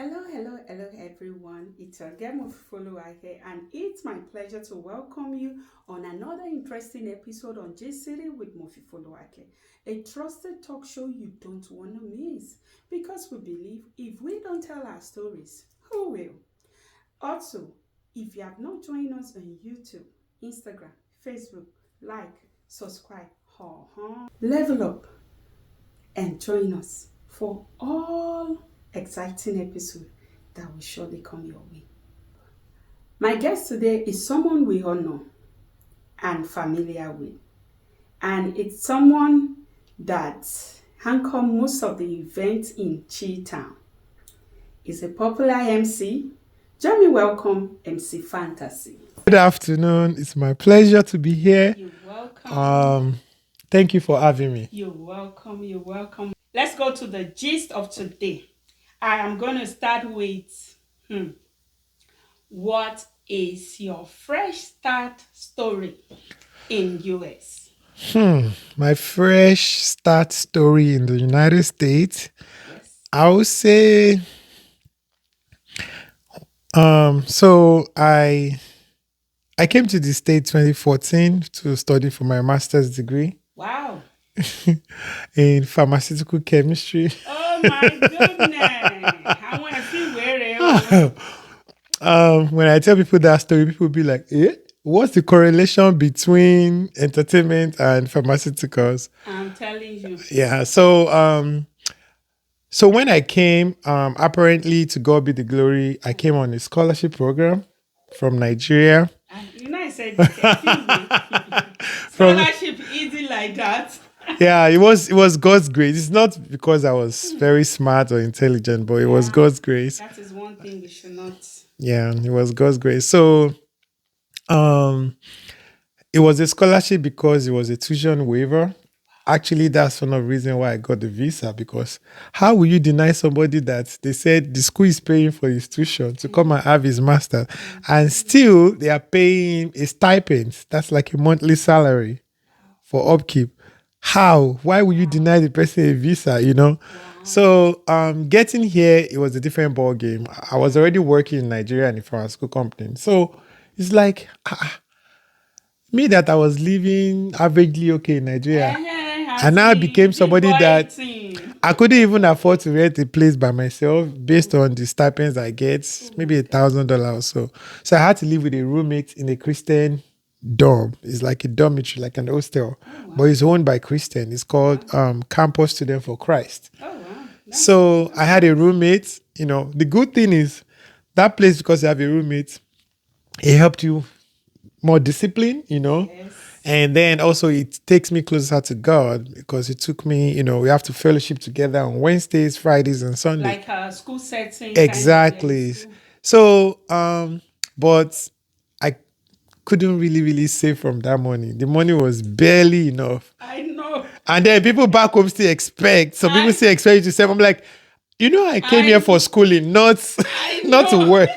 Hello, everyone. It's your game of follower here, and it's my pleasure to welcome you on another interesting episode on J City with Mofi Folowake, a trusted talk show you don't want to miss because we believe if we don't tell our stories, who will? Also, if you have not joined us on YouTube, Instagram, Facebook, like, subscribe, level up and join us for all exciting episodes that will surely come your way. My guest today is someone we all know and familiar with, and it's someone that anchor most of the events in Chi Town. He's a popular MC. Join me welcome Mcfantasy. Good afternoon. It's my pleasure to be here. You're welcome. Thank you for having me. You're welcome. Let's go to the gist of today. I am going to start with what is your fresh start story in US? My fresh start story in the United States. Yes. I would say, so I came to the state 2014 to study for my master's degree Wow. in pharmaceutical chemistry. Oh my goodness. I want to see where it When I tell people that story, people be like, what's the correlation between entertainment and pharmaceuticals? I'm telling you. Yeah. So when I came, apparently to God be the glory, I came on a scholarship program from Nigeria. I said, excuse me. Scholarship easy like that. Yeah, it was God's grace. It's not because I was very smart or intelligent, but it was God's grace. That is one thing we should not. Yeah, it was God's grace. So, it was a scholarship because it was a tuition waiver. Actually, that's one of the reasons why I got the visa, because how will you deny somebody that they said the school is paying for his tuition to come and have his master, and still they are paying a stipend? That's like a monthly salary for upkeep. How? Why would you deny the person a visa, So getting here, it was a different ball game. I was already working in Nigeria in a pharmaceutical company. So it's like me that I was living averagely okay in Nigeria. And now I became somebody that I couldn't even afford to rent a place by myself based on the stipends I get, maybe $1,000 or so. So I had to live with a roommate in a Christian dorm. It's like a dormitory, like an hostel, but it's owned by Christian. It's called Campus Student for Christ. Oh, wow. So I had a roommate. The good thing is that place, because you have a roommate, it helped you more discipline, Yes. and then also it takes me closer to God, because it took me, we have to fellowship together on Wednesdays, Fridays, and Sundays. Like a school setting. Exactly. So, but I couldn't really save from that money. The money was barely enough. I know. And then people back home still expect. Some people still expect you to save. I'm like, I came here for schooling, not to work.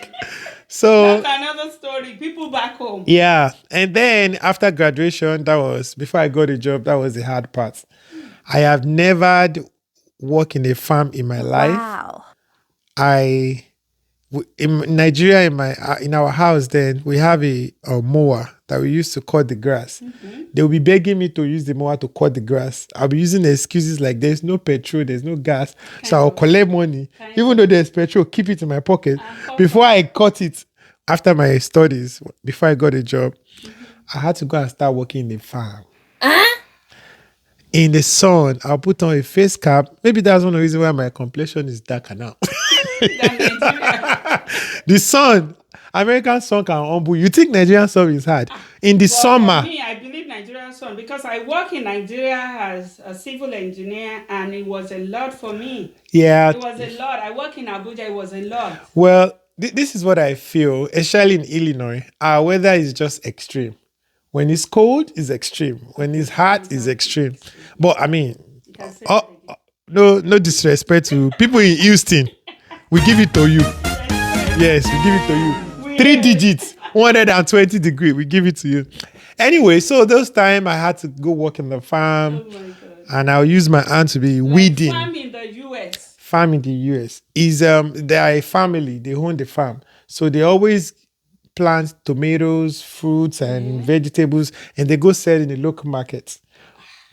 So that's another story. People back home. yeah. And then after graduation, before I got a job, that was the hard part. I have never worked in a farm in my life. Wow. In Nigeria, in our house, then we have a mower that we used to cut the grass. Mm-hmm. They will be begging me to use the mower to cut the grass. I'll be using excuses like there's no petrol, there's no gas, so I'll collect money. Even though there's petrol, keep it in my pocket. Before I cut it, after my studies, before I got a job, I had to go and start working in the farm. In the sun, I'll put on a face cap. Maybe that's one of the reasons why my complexion is darker now. The sun, American sun can humble you. You think Nigerian sun is hard? In the summer. For me, I believe Nigerian sun, because I work in Nigeria as a civil engineer, and it was a lot for me. Yeah. It was a lot. I work in Abuja, it was a lot. Well, this is what I feel, especially in Illinois. Our weather is just extreme. When it's cold, it's extreme. When it's hot, it's extreme. But I mean, no disrespect to people in Houston. We give it to you. Yes, we give it to you. 3 digits, 120 degrees. We give it to you. Anyway, so those time I had to go work in the farm. Oh my God. And I'll use my hand to be weeding. Farm in the US. farm in the US. Is they are a family, they own the farm. So they always plant tomatoes, fruits, and vegetables, and they go sell in the local market.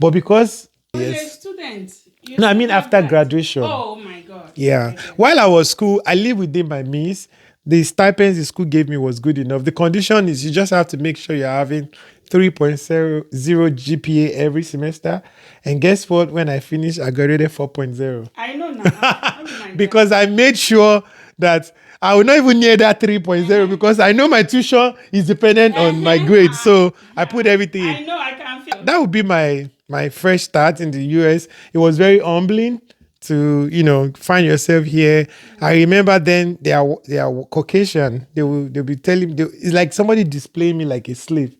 But because You're a student. You no, I still mean have after that. graduation. Oh my God. Yeah. I get it. While I was school, I lived within my means. The stipends the school gave me was good enough. The condition is you just have to make sure you're having 3.0 GPA every semester. And guess what? When I finished, I graduated 4.0. I know now. How will I Because I made sure that I will not even near that 3.0 because I know my tuition is dependent on my grades. So I put everything in. I know I can feel. That would be my fresh start in the US. It was very humbling to find yourself here. I remember then they are Caucasian. They'll be telling it's like somebody displaying me like a slave.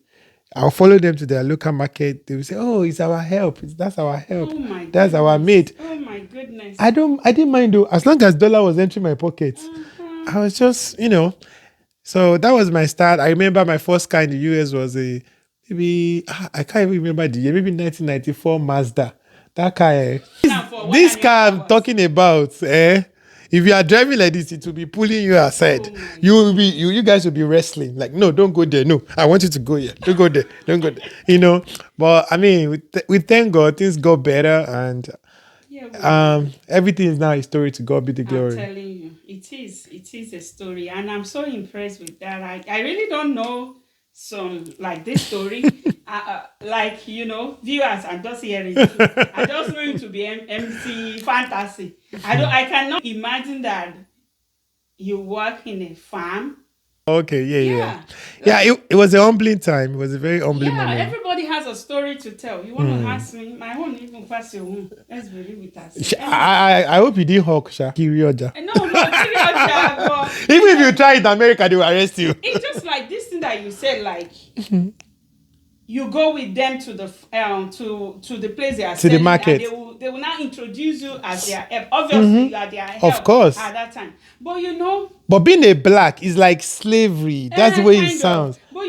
I'll follow them to their local market. They will say, "Oh, it's our help. That's our help. Oh my That's our goodness. mate." Oh my goodness. I didn't mind though. As long as dollar was entering my pocket, I was just, So that was my start. I remember my first car in the US was I can't even remember the year, maybe 1994 Mazda. That car, Now for this 1.5 car I'm hours. talking about, if you are driving like this, it will be pulling you aside. Oh my You will be, you guys will be wrestling. Like, no, don't go there. No, I want you to go here. Don't go there. Don't go there. But I mean, we thank God things got better, and Yeah, everything is now a story. To God be the I'm glory. telling you, it is a story, and I'm so impressed with that. I really don't know some like this story. Like viewers, I'm just hearing. I just know it to be MC fantasy. I cannot imagine that you work in a farm. Okay, yeah. Yeah, It was a humbling time. It was a very humbling yeah. moment. Everybody has a story to tell. You want to ask me? My own even pass your own. Let's believe it as. I hope you didn't hawk, Sha. Kirioja. No, serious, but Even if you try it in America, they will arrest you. it's just like this thing that you said, like you go with them to the to the place they are To the selling, market. and they will now introduce you as their help. Obviously, you are their help course. at that time. But But being a black is like slavery. That's the way it sounds. But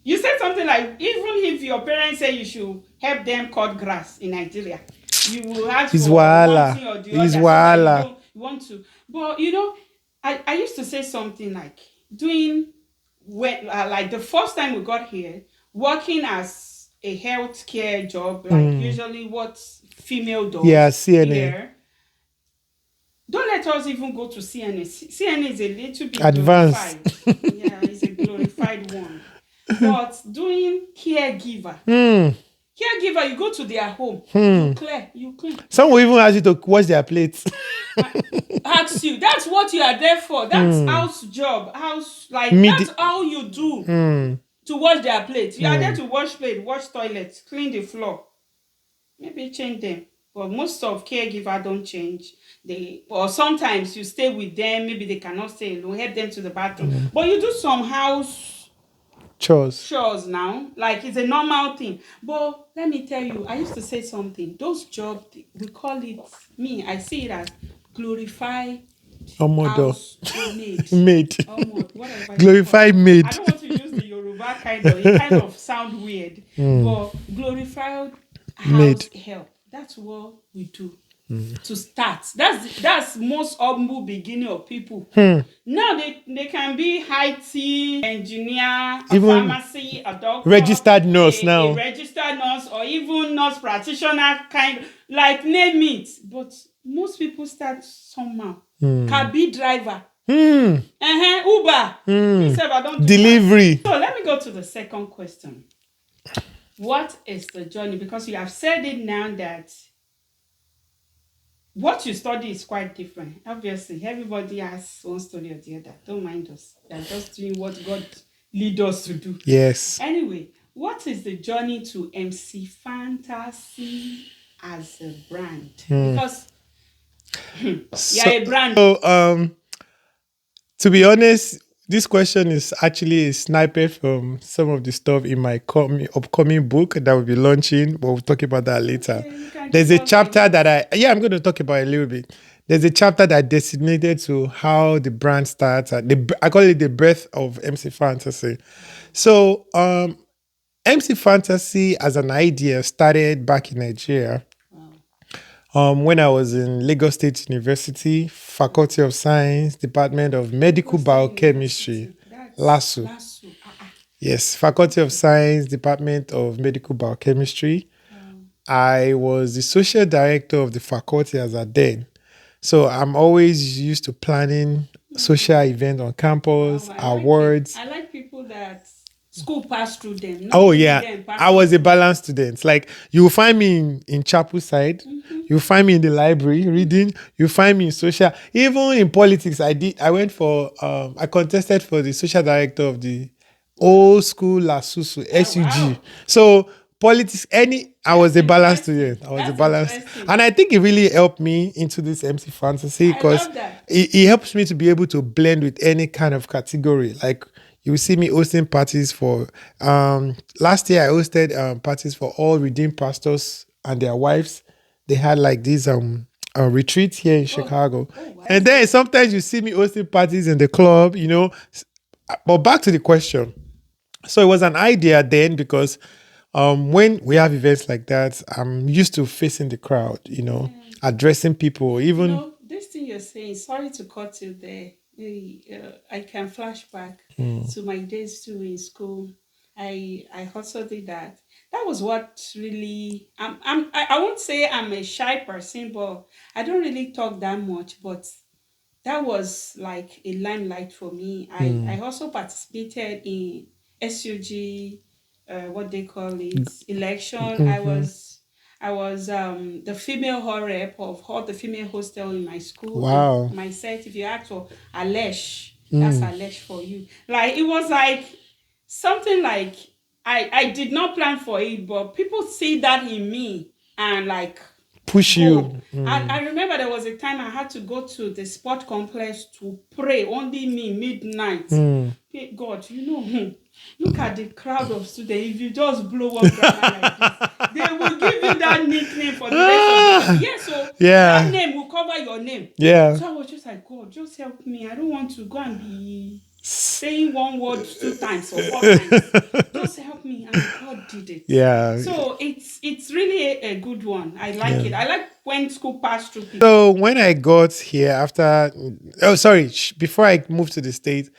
you said something like, even if your parents say you should help them cut grass in Nigeria, you will ask It's for one wahala. thing or the It's other, so that wahala. you don't want to. But I used to say something like doing when like the first time we got here, working as a healthcare job, like usually what female does. Yeah, CNA. Here. Don't let us even go to CNA. CNA is a little bit Advanced. glorified. Yeah, it's a glorified one. But doing caregiver, you go to their home, you clean. Some will even ask you to wash their plates. Ask you. That's what you are there for. That's house job. That's all you do to wash their plates. You are there to wash plate, wash toilets, clean the floor. Maybe change them. But most of caregiver don't change. Or sometimes you stay with them. Maybe they cannot stay alone. Help them to the bathroom. But you do some house chores now. Like it's a normal thing. But let me tell you, I used to say something. Those jobs, we call it, I see it as glorified house maid. Maid. Whatever. Glorified maid. I don't want to use the Yoruba it kind of sound weird. But glorified house help. That's what we do. To start. That's most humble beginning of people. Now they can be IT, engineer, a pharmacy, a doctor, registered nurse now. A registered nurse, or even nurse practitioner kind, like name it. But most people start somehow. Cabby driver. Uber. I don't do delivery. that. So let me go to the second question. What is the journey? Because you have said it now that what you study is quite different. Obviously, everybody has one story or the other. Don't mind us. We are just doing what God lead us to do. Yes. Anyway, what is the journey to Mcfantasy as a brand? Because you're a brand. So, to be honest, this question is actually a sniper from some of the stuff in my upcoming book that we'll be launching, but we'll talk about that later. There's a chapter that I'm going to talk about a little bit. There's a chapter that designated to how the brand starts. I call it the birth of Mcfantasy. So, Mcfantasy as an idea started back in Nigeria. When I was in Lagos State University, Faculty of Science, Department of Medical Lagos State Biochemistry, University. That's LASU. LASU. Yes, Faculty of Okay. Science, Department of Medical Biochemistry. I was the social director of the faculty as at then. So I'm always used to planning social events on Wow, campus, I like it. awards. I like people that school passed through them, not Oh only yeah, them I passing was a through. balanced student. Like you will find me in chapel side, you find me in the library reading, you find me in social, even in politics. I went for I contested for the social director of the Wow. old school Lasusu SUG. Wow. So politics, I was That's a balanced interesting. student. I was a That's balanced, interesting. and I think it really helped me into this MC fantasy I because love that. it helps me to be able to blend with any kind of category. Like you will see me hosting parties for last year I hosted parties for all redeemed pastors and their wives. They had like these retreats here in Oh, Chicago. oh, And that's then good. sometimes you see me hosting parties in the club, But back to the question. So it was an idea then because when we have events like that, I'm used to facing the crowd, Yeah. addressing people, even. This thing you're saying, sorry to cut you there. I can flash back Mm, to my days too in school. I also did that. That was what really I won't say I'm a shy person, but I don't really talk that much. But that was like a limelight for me. I mm, also participated in SUG, what they call it, election. mhm. I was the female hall rep of all the female hostel in my school, and Wow. my set. If you ask for Alesh, that's Mm. Alesh for you. Like it was like something like I did not plan for it, but people see that in me and like Push go. you. I remember there was a time I had to go to the sport complex to pray, only me, midnight. Mm. Hey, God, look at the crowd of students. If you just blow one grammar like this, they will give you that nickname for the rest of the year. Ah, Yeah, so that yeah, name will cover your name. yeah. So I was just like, God, just help me. I don't want to go and be saying one word two times or four times. Just help me, and God did it. Yeah. So it's really a good one. I like Yeah. it. I like when school passed through people. So when I got here after, oh sorry, before I moved to the States,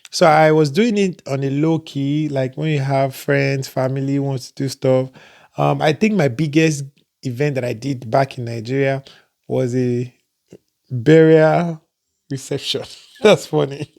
so I was doing it on a low key, like when you have friends, family wants to do stuff. I think my biggest event that I did back in Nigeria was a burial reception. That's Oh, funny.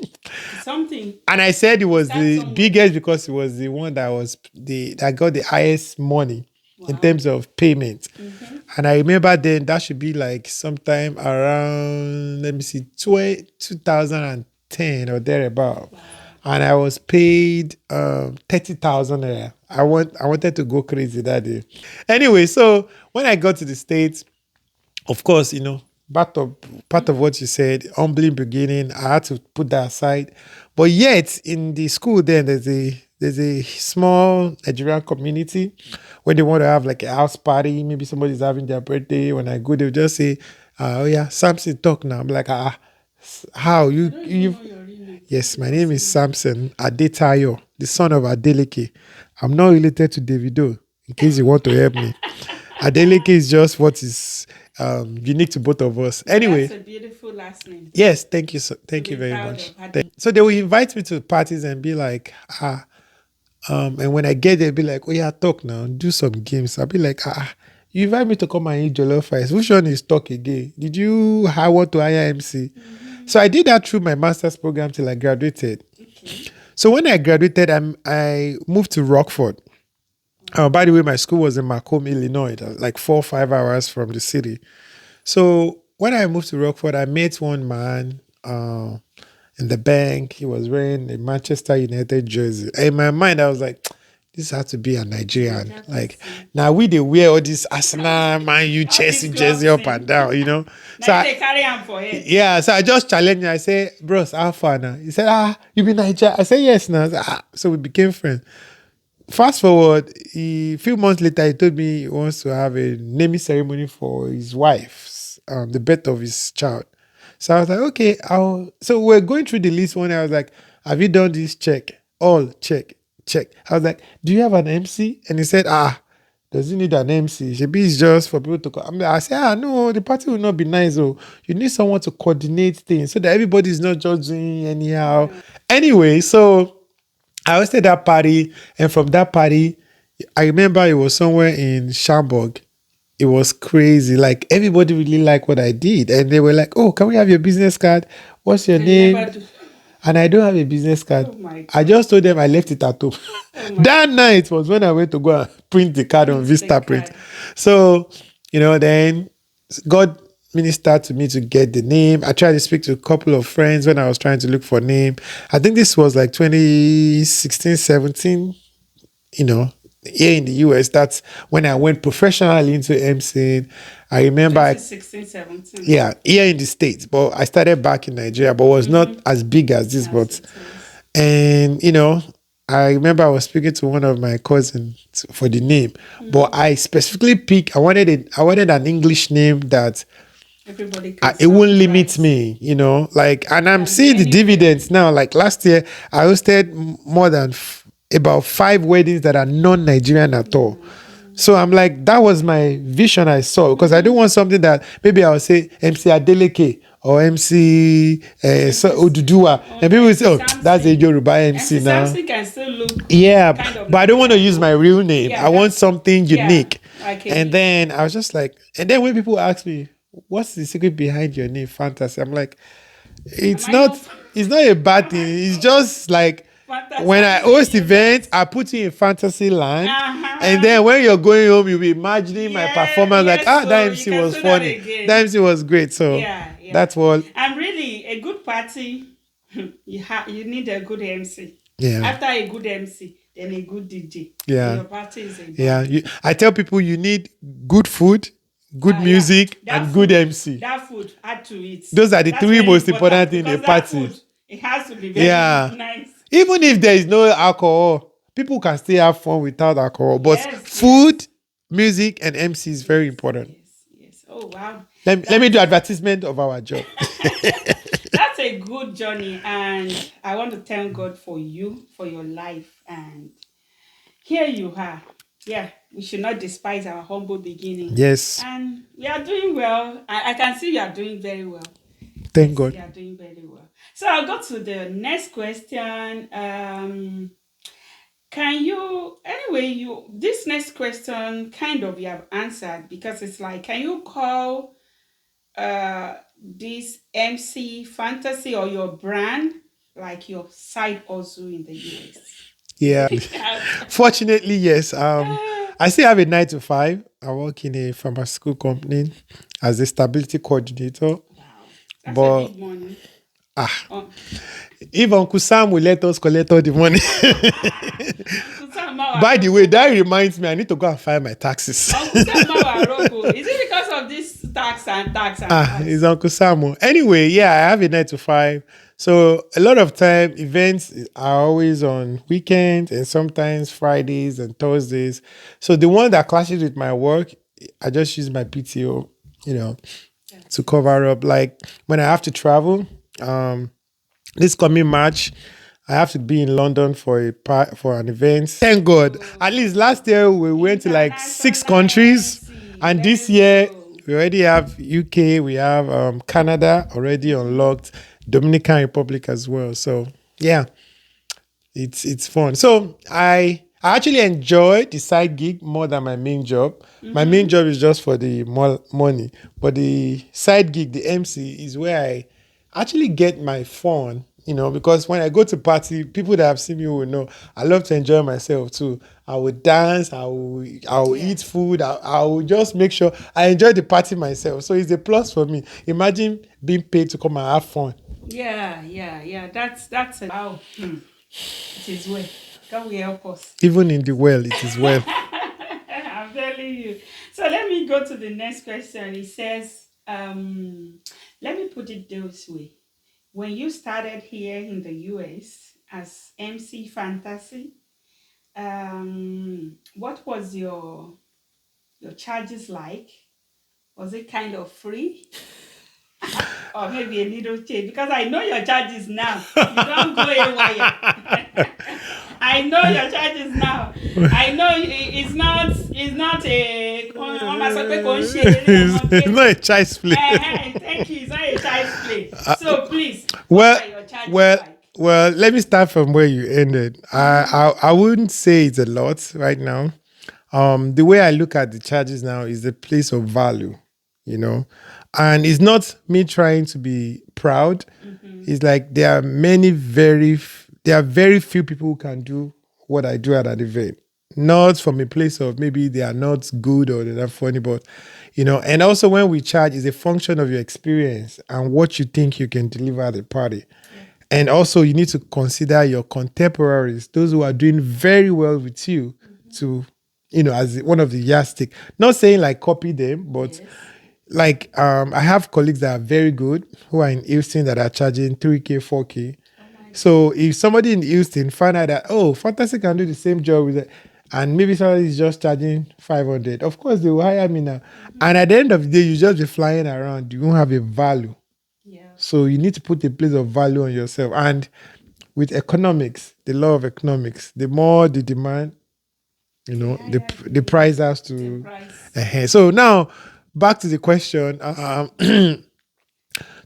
it's something. And I said it You was start the somewhere. biggest because it was the one that got the highest money in Wow. terms of payment. Mm-hmm. And I remember then that should be like sometime around, let me see, 2010 or thereabout. Wow. And I was paid 30,000 naira. I wanted to go crazy that day. Anyway, so when I got to the States, of course, part of what you said, humbling beginning, I had to put that aside. But yet, in the school, then there's a small Nigerian community when they want to have like a house party. Maybe somebody's having their birthday. When I go, they'll just say, "Oh yeah, Samson, talk now." I'm like, how I you don't even you? know your real name. Yes, my name What's is your name? Samson Adetayo, the son of Adeleke. I'm not related to Davido. In case you want to help me. Adeleke is just what is unique to both of us. But that's Anyway, a beautiful last name yes, thank you, to thank you be very proud much. of. Had So they will invite me to parties and be like, and when I get there, be like, oh yeah, talk now, do some games. I'll be like, you invite me to come and eat jollof rice. Which one is talk again? Did you want to hire MC? mm-hmm. So I did that through my master's program till I graduated. Okay. So when I graduated, I moved to Rockford. By the way, my school was in Macomb, Illinois, like 4 or 5 hours from the city. So when I moved to Rockford, I met one man in the bank. He was wearing a Manchester United jersey. In my mind, I was like, this has to be a Nigerian. Niger Like person. now we they wear all this Arsenal, Man U, All Chelsea this jersey club up and scene. down. Now So you I, they carry him for head. yeah, so I just challenged him. I say, bros, how far now? He said, you be Niger? I said, yes now. I said, So we became friends. Fast forward, a few months later, he told me he wants to have a naming ceremony for his wife's, the birth of his child. So I was like, okay, so we're going through the list one day. I was like, have you done this? Check. All check, check. I was like, do you have an MC? And he said, Does it need an MC? Maybe it's just for people to come. I say, no, the party will not be nice. Oh, you need someone to coordinate things so that everybody is not just doing anyhow. Yeah. Anyway, so I hosted that party, and from that party, I remember it was somewhere in Shamburg. It was crazy. Like everybody really liked what I did, and they were like, "Oh, can we have your business card? What's your And you name?" never do. And I don't have a business card. Oh my I God. just told them I left it at home. Oh my That night was when I went to go and print the card on Print the Vista Print. card. So, then God ministered to me to get the name. I tried to speak to a couple of friends when I was trying to look for a name. I think this was like 2016, 17, here in the US. That's when I went professionally into MCing. I remember 2016, 17. yeah, here in the States, but I started back in Nigeria, but was not as big as this. Yes, But it is. and I remember I was speaking to one of my cousins for the name, but I specifically picked. I wanted an English name that Everybody can it won't sound limit right. me, like, and I'm Can be seeing the anywhere. dividends now. Like last year, I hosted more than about 5 weddings that are non-Nigerian at all. So I'm like, that was my vision I saw, because I don't want something that maybe I'll say MC Adeleke or MC Oduduwa, and people will say, oh, that's a Yoruba MC MC now. Samson can still look Yeah, kind of but I don't want to Nigerian. use my real name. Yeah, I want that's something unique. like And then I was just like, and then when people ask me, what's the secret behind your name, Fantasy? I'm like, am I not it's not a bad am thing. I It's just like fantasy? when I I didn't host use that. events, I put you in fantasy land. And Uh-huh. then when you're going home, you'll be imagining my performance like, Yes, that so you MC can was say that funny. again. That MC was great. So Yeah. that's what, And really, a good party, you need a good MC. yeah. After a good MC, then a good DJ. Yeah. And your party is a Yeah. band. I tell people you need good food, good music, That and food, good MC. That food, add to it. Those are the That's 3 very most important things in a because that party. food, it has to be very Yeah. nice. Even if there is no alcohol, people can still have fun without alcohol. But Yes, food, music, and MC is very important. Yes. Oh wow. Let me do advertisement of our job. That's a good journey, and I want to thank God for you, for your life, and here you are. Yeah, we should not despise our humble beginning. Yes. And we are doing well. I can see you are doing very well. Thank God. You are doing very well. So I'll go to the next question. Can you anyway you this next question kind of you have answered, because it's like, can you call this MC Fantasy or your brand like your side also in the US? Yeah. Fortunately, yes. I still have a 9 to 5. I work in a pharmaceutical company as a stability coordinator. Wow. That's But a big money. Oh, if Uncle Sam will let us collect all the money. Uncle Sam Mawa By the way, Roko. that reminds me, I need to go and file my taxes. Uncle Sam Mawa Roko. Is it because of this tax and tax? It's Uncle Samu. Anyway, yeah, I have a 9 to 5. So a lot of time events are always on weekends and sometimes Fridays and Thursdays. So the one that clashes with my work, I just use my PTO, to cover up. Like when I have to travel, this coming March, I have to be in London for an event. Thank God. At least last year we went to like 6 countries, and this year we already have UK, we have Canada already unlocked, Dominican Republic as well. So yeah, it's fun. So I actually enjoy the side gig more than my main job. My main job is just for the money, but the side gig, the MC, is where I actually get my fun. Because when I go to party, people that have seen me will know I love to enjoy myself too. I will dance, I will eat food, I will just make sure I enjoy the party myself. So it's a plus for me. Imagine being paid to come and have fun. Yeah. That's wow. It is well. God will help us. Even in the well, it is well. I'm telling you. So let me go to the next question. It says, let me put it this way. When you started here in the US as MC Fantasy, what was your charges like? Was it kind of free? Or maybe a little change? Because I know your charges now. You don't go haywire. I know your charges now. I know it's not a It's not a child's play. Thank you. It's not a child's play. So please, Well, what are your charges well, like? well. Let me start from where you ended. I wouldn't say it's a lot right now. The way I look at the charges now is the place of value, you know, and it's not me trying to be proud. It's like there are very few people who can do what I do at an event. Not from a place of maybe they are not good or they're not funny, but and also when we charge is a function of your experience and what you think you can deliver at the party. And also, you need to consider your contemporaries, those who are doing very well with you, to, as one of the yardstick. Not saying like copy them, but like I have colleagues that are very good who are in Houston that are charging 3K, 4K. So if somebody in Houston find out that, oh, Fantasy can do the same job with it, and maybe somebody is just charging 500, of course they will hire me now. And at the end of the day, you just be flying around. You won't have a value. So you need to put a place of value on yourself. And with economics, the law of economics, the more the demand, the price has to. So now back to the question.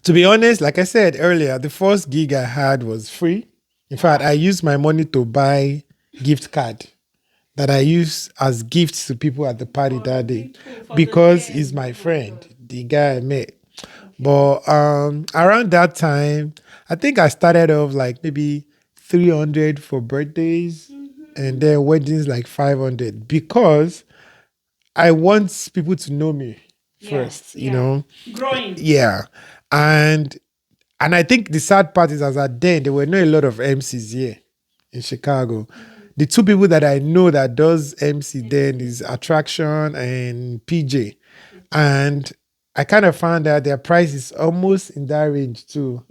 To be honest, like I said earlier, the first gig I had was free. In fact, I used my money to buy gift card that I use as gifts to people at the party that day because he's my friend, the guy I met. But around that time, I think I started off like maybe 300 for birthdays and then weddings like 500 because I want people to know me first, Growing. Yeah. And I think the sad part is as at then, there were not a lot of MCs here in Chicago. The two people that I know that does MC then is Attraction and PJ. And I kind of found that their price is almost in that range too,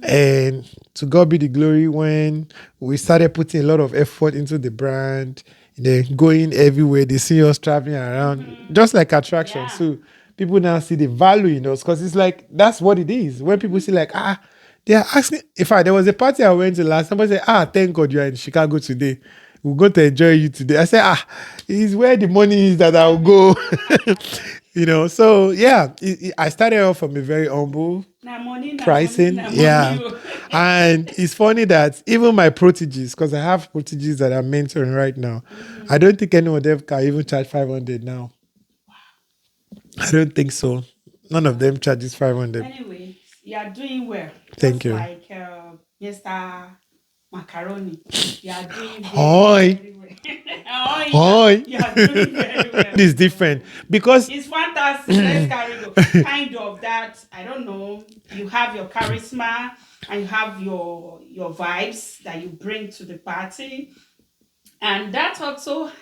And to God be the glory when we started putting a lot of effort into the brand, then going everywhere, they see us traveling around, just like Attraction. So people now see the value in us because it's like, that's what it is. When people see like, they are asking. In fact, there was a party I went to last. Somebody said, thank God you are in Chicago today. We're going to enjoy you today. I said, it's where the money is that I'll go. So yeah, I started off from a very humble pricing. And it's funny that even my proteges, because I have proteges that I'm mentoring right now, I don't think anyone of them can even charge 500 now. I don't think so. None of them charges 500. Anyway, you are doing well. Thank you. Like Mr. Macaroni. You are doing very well. Hi. You are doing very well. It's different because it's fantastic. Let's carry go. Kind of that, I don't know. You have your charisma and you have your vibes that you bring to the party. And that also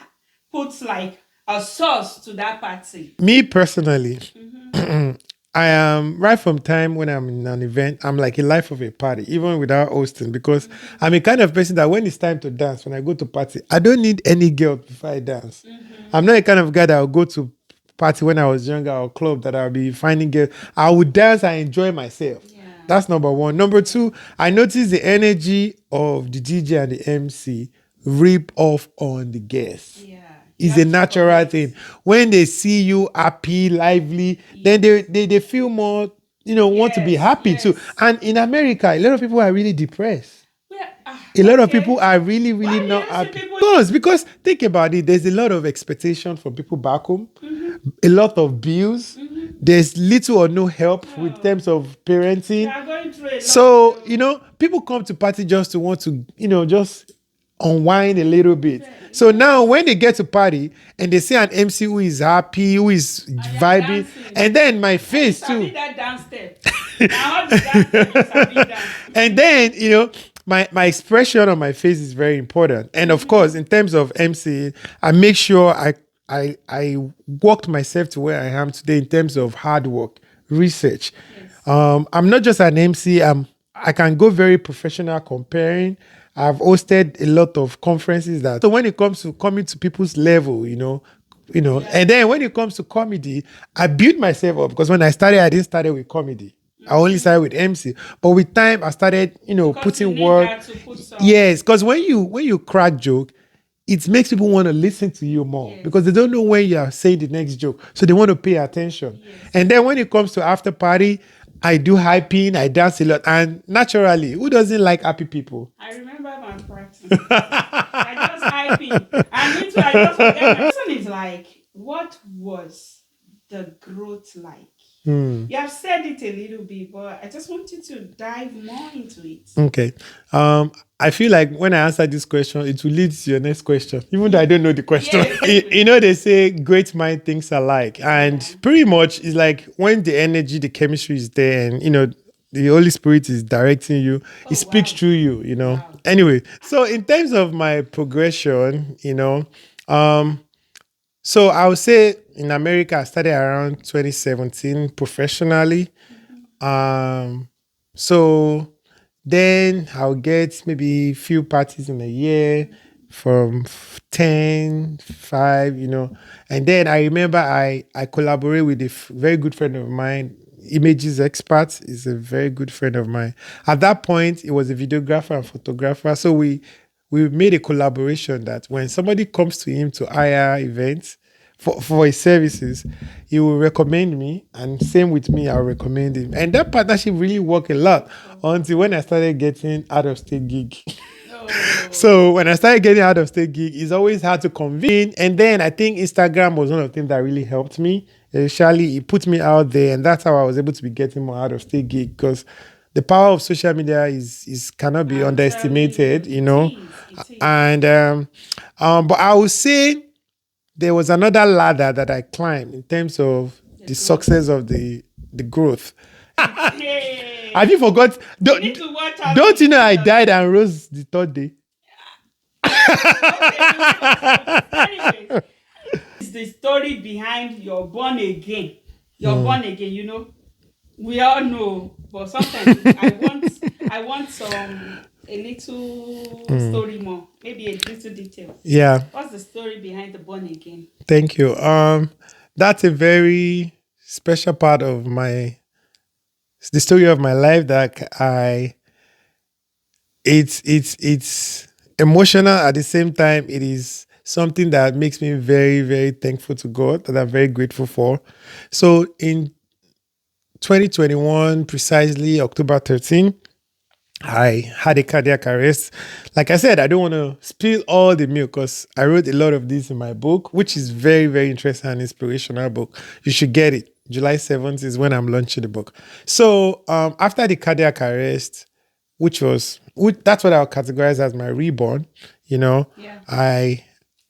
puts like a sauce to that party. Me personally, I am right from time when I'm in an event, I'm like a life of a party, even without hosting, because I'm a kind of person that when it's time to dance, when I go to party, I don't need any girl before I dance. I'm not a kind of guy that will go to party when I was younger or club that I'll be finding girls. I would dance and enjoy myself. That's number one. Number two, I notice the energy of the DJ and the MC rip off on the guests. It's a natural thing. When they see you happy, lively, then they feel more, want to be happy too. And in America, a lot of people are really depressed. A lot of people are really, really not happy. Because think about it, there's a lot of expectation from people back home, a lot of bills. There's little or no help with terms of parenting. So, people come to party just to want to, just unwind a little bit. So now when they get to party and they see an MC who is happy, who is vibing, and then my face too. And then, my expression on my face is very important. And of course, in terms of MC, I make sure I worked myself to where I am today in terms of hard work, research. I'm not just an MC. I can go very professional comparing. I've hosted a lot of conferences so when it comes to coming to people's level, and then when it comes to comedy, I built myself up because when I started, I didn't start with comedy. I only started with MC. But with time, I started, Because you putting need work. that to put some. Yes, because when you crack joke, it makes people want to listen to you more because they Yes. don't know when you are saying the next joke. So they want to pay attention. Yes. And then when it comes to after party, I do hyping, I dance a lot. And naturally, who doesn't like happy people? I remember my party. I just hyping. And me too, I just forget my question is like, what was the growth like? You have said it a little bit, but I just want you to dive more into it. Okay. I feel like when I answer this question, it will lead to your next question, even though I don't know the question. Yes. They say great mind thinks alike. And Yeah. pretty much it's like when the energy, the chemistry is there and, the Holy Spirit is directing you, it Oh speaks wow. through you. Wow. Anyway, so in terms of my progression, um, so I would say in America, I started around 2017 professionally. Um, so then I'll get maybe few parties in a year from 10, 5, And then I remember I collaborate with a very good friend of mine. Images expert is a very good friend of mine. At that point, it was a videographer and photographer. So we made a collaboration that when somebody comes to him to hire events, for his services, he will recommend me, and same with me, I'll recommend him. And that partnership really worked a lot until when I started getting out of state gig. Oh. So when I started getting out of state gig, it's always hard to convene. And then I think Instagram was one of the things that really helped me. Especially, it put me out there, and that's how I was able to be getting more out of state gig because the power of social media is cannot be I'm telling underestimated, you, it is. It is. And but I would say there was another ladder that I climbed in terms of The the growth. success of the growth. Have you Hey. forgot? You need to watch out for Don't you the know I serious. died and rose the third day? Okay, you will. Anyways, it's the story behind your born again. You're born again, we all know, but sometimes I want some a little story more, maybe a little details. Yeah, What's the story behind the born again? thank you. That's a very special part of the story of my life that it's emotional at the same time. It is something that makes me very, very thankful to God that I'm very grateful for. So in 2021, precisely October 13, I had a cardiac arrest. Like I said, I don't want to spill all the milk because I wrote a lot of this in my book, which is very, very interesting and inspirational book. You should get it. July 7th is when I'm launching the book. So after the cardiac arrest, that's what I'll categorize as my reborn, Yeah, I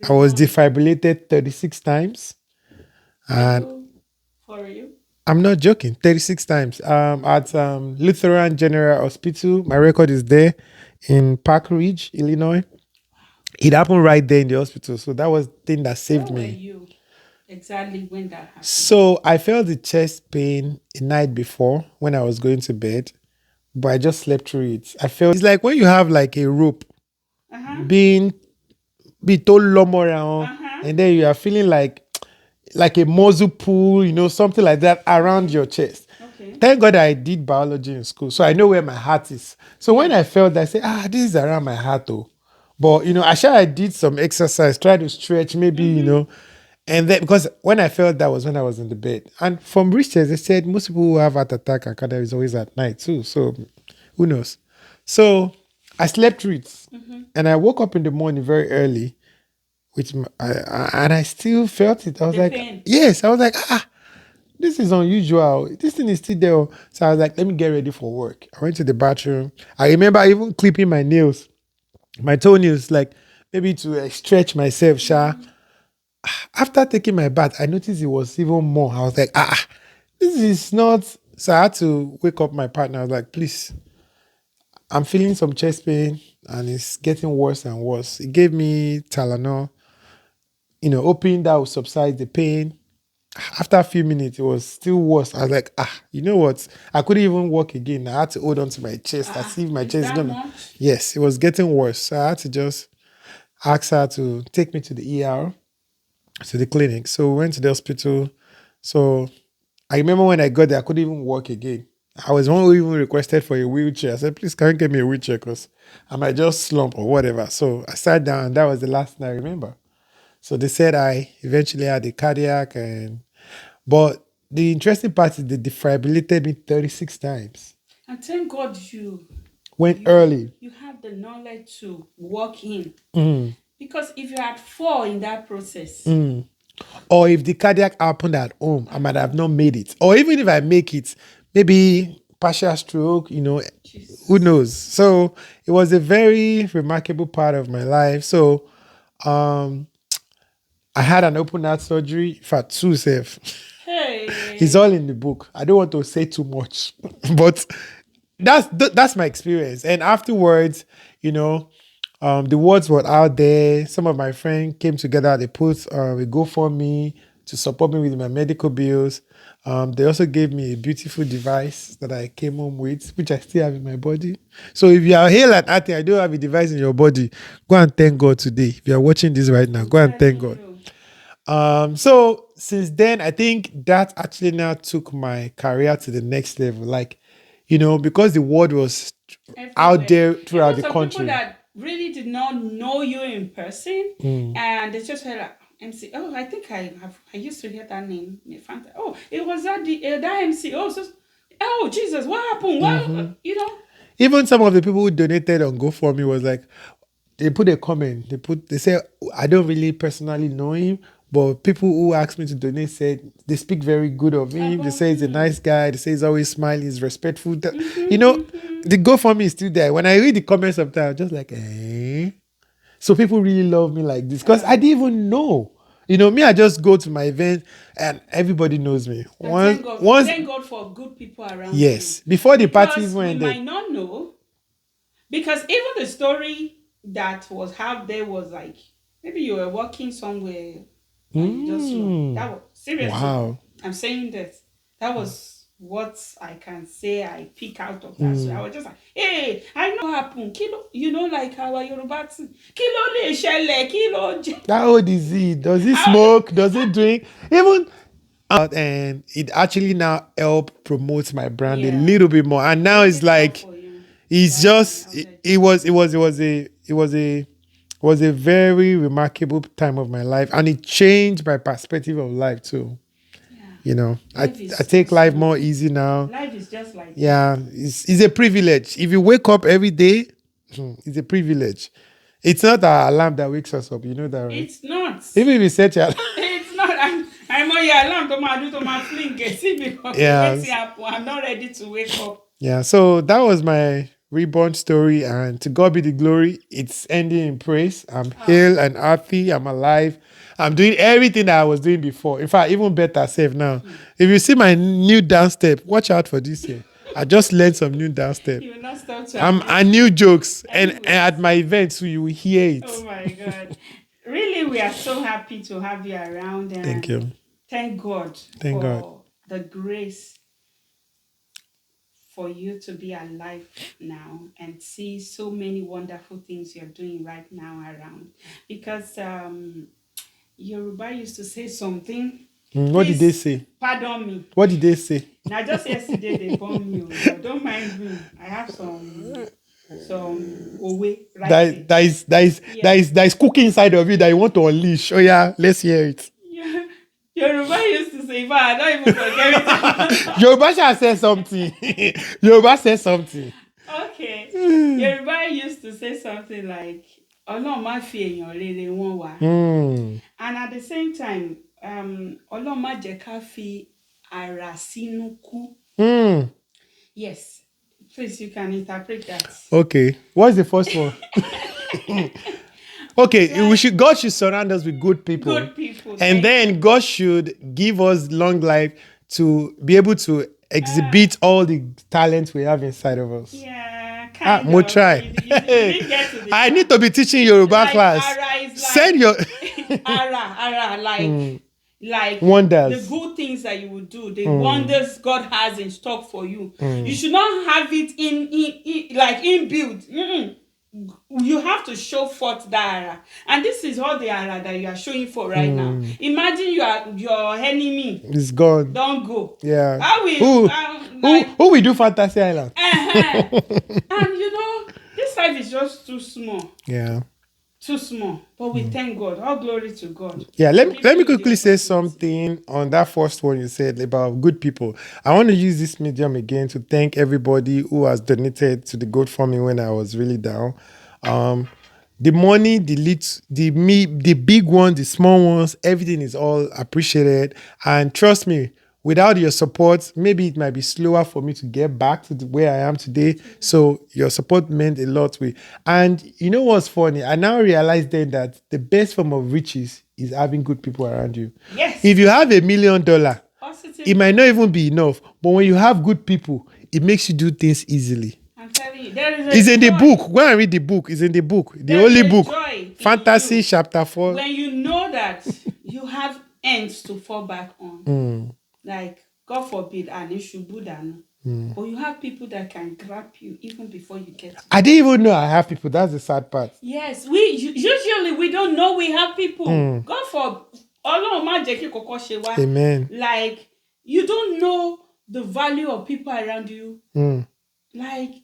was reborn. defibrillated 36 times. Are And you for you? I'm not joking. 36 times. At Lutheran General Hospital. My record is there in Park Ridge, Illinois. It happened right there in the hospital. So that was the thing that Where saved were me. you exactly when that happened? So I felt the chest pain a night before when I was going to bed, but I just slept through it. I felt it's like when you have like a rope Uh huh. being be told lomo around, Uh huh. and then you are feeling like a muzzle pull, something like that around your chest. Okay. Thank God I did biology in school, so I know where my heart is. So when Yeah. I felt that, I said, this is around my heart, though. But I did some exercise, try to stretch, maybe, and then because when I felt that was when I was in the bed. And from research, they said most people who have heart attack and cardiac is always at night too. So who knows? So I slept through it, and I woke up in the morning very early and I still felt it. I was The like, pain. yes. I was like, this is unusual. This thing is still there. So I was like, let me get ready for work. I went to the bathroom. I remember even clipping my nails, my toenails, like maybe to stretch myself, sha. After taking my bath, I noticed it was even more. I was like, this is not. So I had to wake up my partner. I was like, please, I'm feeling some chest pain and it's getting worse and worse. He gave me Tylenol, hoping that would subside the pain. After a few minutes, it was still worse. I was like, you know what? I couldn't even walk again. I had to hold on to my chest as if my Is chest is that gonna. much? Yes, it was getting worse. So I had to just ask her to take me to the ER, to the clinic. So we went to the hospital. So I remember when I got there, I couldn't even walk again. I was one who even requested for a wheelchair. I said, please, can you get me a wheelchair? Because I might just slump or whatever. So I sat down, and that was the last thing I remember. So they said I eventually had a cardiac, but the interesting part is they defibrillated me 36 times. And thank God Went early. you have the knowledge to walk in. Mm, Because if you had fall in that process, mm. Or if the cardiac happened at home, I might have not made it. Or even if I make it, maybe partial stroke, Jesus. who knows? So it was a very remarkable part of my life. So um, I had an open heart surgery for two self. Hey. It's all in the book. I don't want to say too much, but that's my experience. And afterwards, the words were out there. Some of my friends came together. They put a GoFundMe to support me with my medical bills. They also gave me a beautiful device that I came home with, which I still have in my body. So if you are here and acting, I don't have a device in your body, go and thank God today. If you are watching this right now, go and thank God. So since then, I think that actually now took my career to the next level. Like, because the word was out there throughout the Some country. people that really did not know you in person, and they just heard like MC. Oh, I think I used to hear that name. Mcfantasy. Oh, it was that MC. Oh, Jesus, what happened? What Even some of the people who donated on GoFundMe was like, they put a comment. They say, I don't really personally know him, but people who asked me to donate said they speak very good of him. They say he's a nice guy. They say he's always smiling, he's respectful. The GoFundMe is still there. When I read the comments sometimes, I'm just like, eh. So people really love me like this because I didn't even know. Me, I just go to my event and everybody knows me. Thank God for good people around you. Yes. Before the party Because even we ended. might not know. Because even the story that was out there was like, maybe you were working somewhere and you just that was seriously. Wow. I'm saying this. That was what I can say I pick out of that. So I was just like, hey, I know what happened. Kilo, like our Yoruba thing. Kilo le shele, kilo. How old is he? Does he smoke? Does he drink? Even and it actually now helped promote my brand a little bit more. And now it's like it's just it was a very remarkable time of my life, and it changed my perspective of life too. I take life more easy now. Life is just like it's a privilege. If you wake up every day, it's a privilege. It's not our alarm that wakes us up. You know that, right? It's not. Even if you set your it's not. I'm on your alarm to my fling because I'm not ready to wake up. Yeah, so that was my reborn story, and to God be the glory. It's ending in praise. I'm healed and healthy. I'm alive. I'm doing everything that I was doing before. In fact, even better safe now. If you see my new dance step, watch out for this year. I just learned some new dance step. You will not stop to I new jokes, and at my events, so you will hear it. Oh my God. Really, we are so happy to have you around. And thank you. Thank God for the grace for you to be alive now and see so many wonderful things you're doing right now around. Because Yoruba used to say something. What did they say? Pardon me. What did they say? Now, just yesterday they bombed me. Don't mind me. I have some away right that is cooking inside of you that you want to unleash. Oh yeah, let's hear it. Yeah. Yoruba used to say, but I don't even forget it. Yoruba shall say something. Yoruba says something. Okay. Yoruba used to say something like, Ọlọ́run má fi èèyàn rere wọ́n wá. And at the same time, Ọlọ́run má jẹ́ ká fi ara sínú kú. Yes. Please, you can interpret that. Okay. What's the first one? Okay, God should surround us with good people. Good people. And then God should give us long life to be able to exhibit all the talents we have inside of us. Yeah, Mo try. I need to be teaching Yoruba class. Send your like wonders. The good things that you will do, the wonders God has in stock for you. You should not have it in like inbuilt. You have to show forth that ara. And this is all the ara that you are showing for right now. Imagine your enemy It's gone. don't go. Yeah. How will Who will do Fantasy Island? And you know, this life is just too small. Yeah. Too small. But we thank God. All glory to God. Yeah, let me Giving you the quickly say opportunity. something on that first one you said about good people. I want to use this medium again to thank everybody who has donated to the GoFundMe when I was really down. The money, the big ones, the small ones, everything is all appreciated. And trust me, without your support, maybe it might be slower for me to get back to where I am today. So your support meant a lot to me. And you know what's funny? I now realize then that the best form of riches is having good people around you. Yes. If you have $1 million, Positive. it might not even be enough. But when you have good people, it makes you do things easily. I'm telling you, there is a It's in the joy. book. Go and read the book. It's in the book. The There is only a book. joy in Fantasy you chapter 4. when you know that you have ends to fall back on. Like, God forbid, and you should Buddha. But you have people that can grab you even before you get to I didn't even know I have people. That's the sad part. Yes, usually we don't know we have people. God for Ọlọ́run má jẹ́ kí kọ̀kọ́ ṣe wá. Amen. Like, you don't know the value of people around you. Like,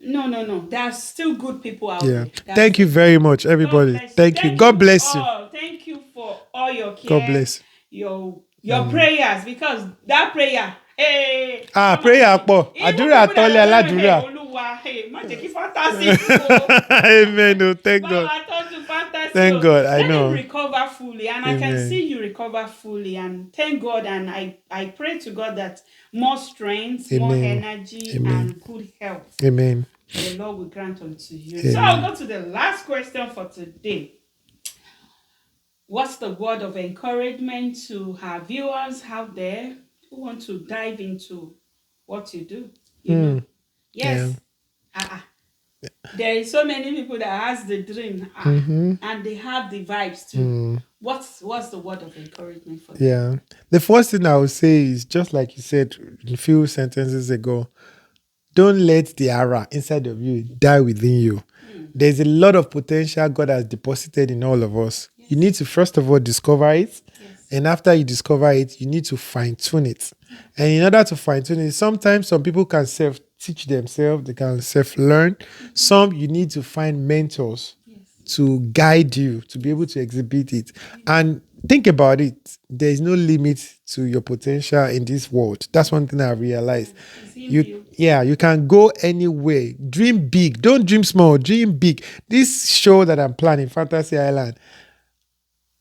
no. There are still good people out there. Thank you very much, everybody. Thank you. God bless you. Thank you for all your care. God bless you. Your prayers, because that prayer. Hey, prayer pọ̀. Àdúrà àtọ́lé aládùúrà. Olúwa, má jẹ́ kí fantasy go. Amen. Oh, thank God. I told you fantasy. Thank God. I know. Let him recover fully, and Amen. I can see you recover fully. And thank God, and I pray to God that more strength, more energy, and good health. Amen. The Lord will grant unto you. Amen. So I'll go to the last question for today. What's the word of encouragement to our viewers out there who want to dive into what you do? You know? Yes. Yeah. There is so many people that has the dream and they have the vibes too. What's the word of encouragement for them? Yeah. The first thing I would say is, just like you said a few sentences ago, don't let the ara inside of you die within you. There's a lot of potential God has deposited in all of us. Yes. You need to, first of all, discover it. Yes. And after you discover it, you need to fine-tune it. And in order to fine-tune it, sometimes some people can self-teach themselves. They can self-learn. Some, you need to find mentors to guide you, to be able to exhibit it. And think about it. There is no limit to your potential in this world. That's one thing I realized. You can go anywhere. Dream big. Don't dream small. Dream big. This show that I'm planning, Fantasy Island,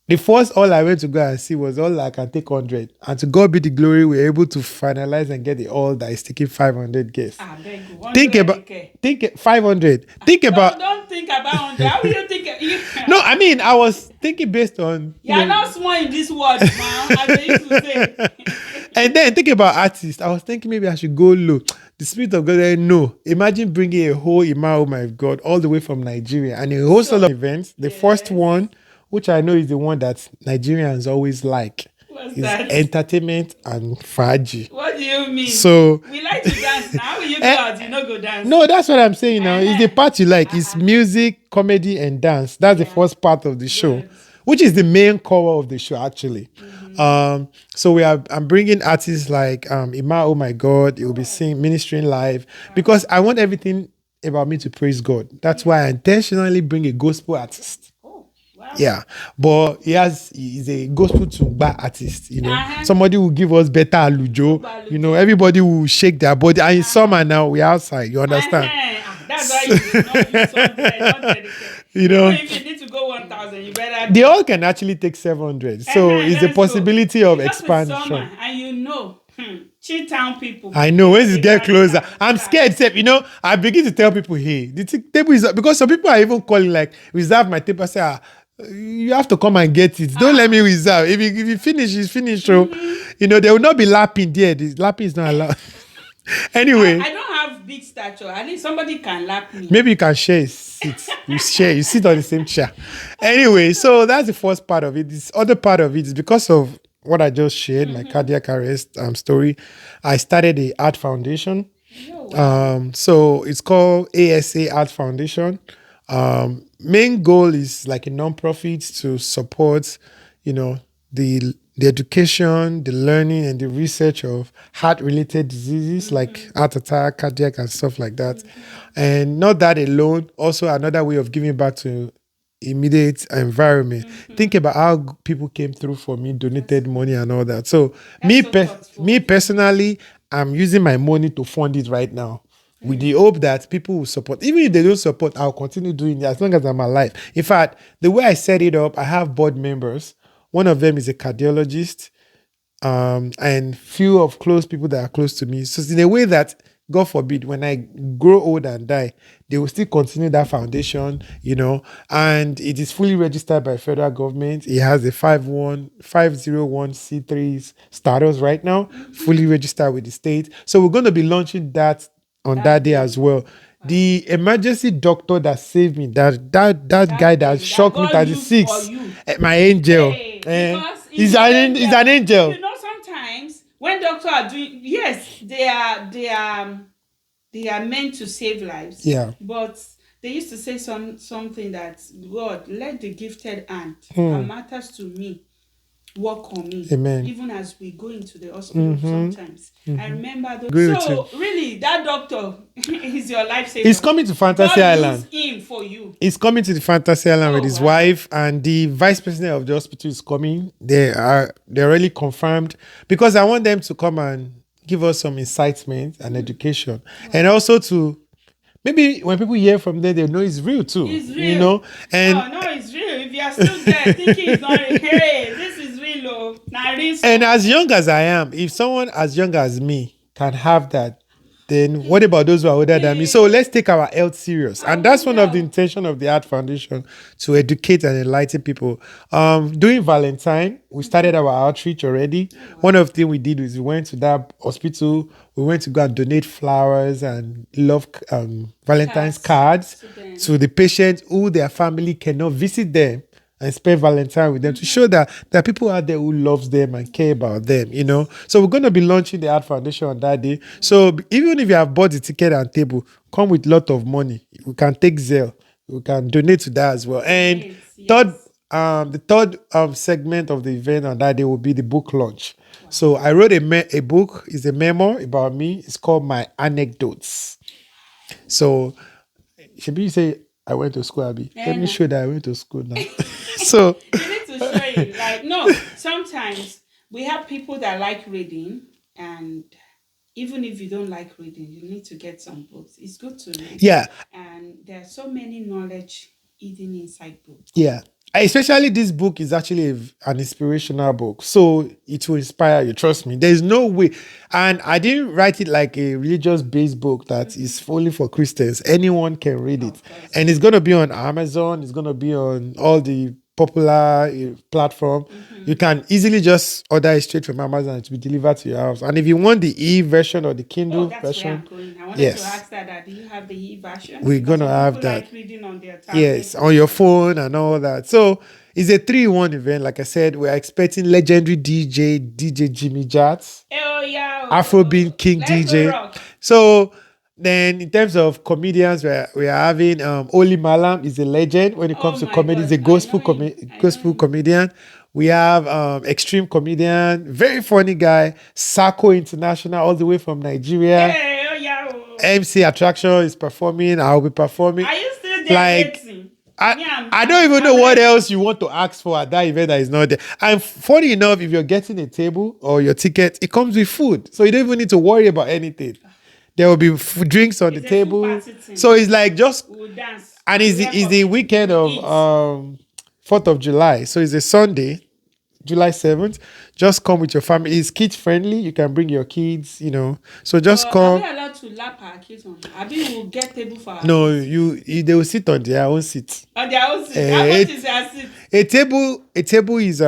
the first all I went to go and see was all I can take 100. And to God be the glory, we're able to finalize and get the all that is taking 500 guests. Think about 500. Don't think about 100. How will you think? No, I mean, I was thinking based on... You're not small in this world now, as they used to say. And then think about artists. I was thinking maybe I should go low. The Spirit of God said, no. Imagine bringing a whole Ima, oh my God, all the way from Nigeria. And a host of events. The first one, which I know is the one that Nigerians always like. What's that? Entertainment and faji. What do you mean? So we like to dance now. How will you go out? You know, go dance. No, that's what I'm saying now. It's the part you like. It's music, comedy, and dance. That's the first part of the show, which is the main core of the show, actually. So I'm bringing artists like Ima, oh my God, it will be ministering live, because I want everything about me to praise God. That's why I intentionally bring a gospel artist. Yeah, but he's a gospel tumba artist, you know. Somebody will give us better alujo, you know, everybody will shake their body. And in summer now, we're outside, you understand? That's why you not use 100. You know, if you need to go 1,000, you better. They all can actually take 700. So it's a possibility of expansion. Summer, and you know, Chi-town people. I know, when it get closer, I'm scared. You know, I begin to tell people, hey, the table is up. Because some people are even calling, like, reserve my table. I say, you have to come and get it. Don't let me reserve. If you finish, it's finished. So, you know, there will not be lapping there. This lapping is not allowed. Anyway. I don't have big stature. At least somebody can lap me. Maybe you can share a seat. You sit on the same chair. Anyway, so that's the first part of it. This other part of it is because of what I just shared, my cardiac arrest story. I started the Art Foundation. So it's called ASA Art Foundation. Main goal is like a non-profit to support, the education, the learning, and the research of heart-related diseases like heart attack, cardiac, and stuff like that. And not that alone, also another way of giving back to immediate environment. Think about how people came through for me, donated money and all that. So me personally, I'm using my money to fund it right now with the hope that people will support. Even if they don't support, I'll continue doing it as long as I'm alive. In fact, the way I set it up, I have board members. One of them is a cardiologist, and few of close people that are close to me. So it's in a way that, God forbid, when I grow old and die, they will still continue that foundation, and it is fully registered by federal government. It has a 501c3 status right now, fully registered with the state. So we're going to be launching that on that day as well. The emergency doctor that saved me, that guy that shocked me 36, my angel. He's an angel. Sometimes when doctors are doing, yes, they are meant to save lives. Yeah. But they used to say something that, God, let the gifted hand that matters to me work on me. Amen. Even as we go into the hospital sometimes. I remember those. So really, that doctor is your lifesaver. He's coming to Fantasy Island. Use him for you. He's coming to the Fantasy Island with his wife, and the vice president of the hospital is coming. They're really confirmed, because I want them to come and give us some incitement and education, and also to maybe when people hear from them, they know it's real too. It's real. And no, it's real. If you are still there thinking it's not real, hey, this is real. And as young as I am, if someone as young as me can have that, then what about those who are older than me? So let's take our health serious. And that's one of the intention of the Heart Foundation, to educate and enlighten people. During Valentine, we started our outreach already. One of the things we did was we went to that hospital. We went to go and donate flowers and love Valentine's cards to the patients who their family cannot visit them and spend Valentine with them, to show that there are people out there who loves them and care about them, So we're going to be launching the Heart Foundation on that day. So even if you have bought the ticket and table, come with a lot of money. We can take Zelle. We can donate to that as well. And the third segment of the event on that day will be the book launch. Wow. So I wrote a book. It's a memoir about me. It's called My Anecdotes. So should you say I went to school, Abby? Let me show that I went to school now. So you need to show you. Like, no, sometimes we have people that like reading, and even if you don't like reading, you need to get some books. It's good to read. Yeah. And there are so many knowledge hidden inside books. Yeah. Especially this book is actually an inspirational book. So it will inspire you. Trust me. There's no way. And I didn't write it like a religious-based book that is only for Christians. Anyone can read it. And it's going to be on Amazon. It's going to be on all the popular platform. You can easily just order it straight from Amazon to be delivered to your house. And if you want the e-version or the Kindle version, where I'm going. I wanted to ask that do you have the e-version? We're going to have that. Like reading on their tablet. Yes, on your phone and all that. So it's a 3-in-1 event. Like I said, we're expecting legendary DJ Jimmy Jats, Afrobeat King DJ. So then in terms of comedians, we are having Oli Malam is a legend when it comes to comedy. He's a gospel comedian. We have extreme comedian, very funny guy, Sako International, all the way from Nigeria. MC Attraction is performing. I'll be performing. Are you still there? I don't even know what else you want to ask for at that event that is not there. And funny enough, if you're getting a table or your ticket, it comes with food. So you don't even need to worry about anything. There will be drinks on the table. So it's like just... We'll dance. And it's the weekend of 4th of July. So it's a Sunday, July 7th. Just come with your family. It's kid friendly. You can bring your kids, So just come. Are we allowed to lap our kids on? Abi will get table for our kids? They will sit on their own seat. On their own seat? How much is their seat? A table is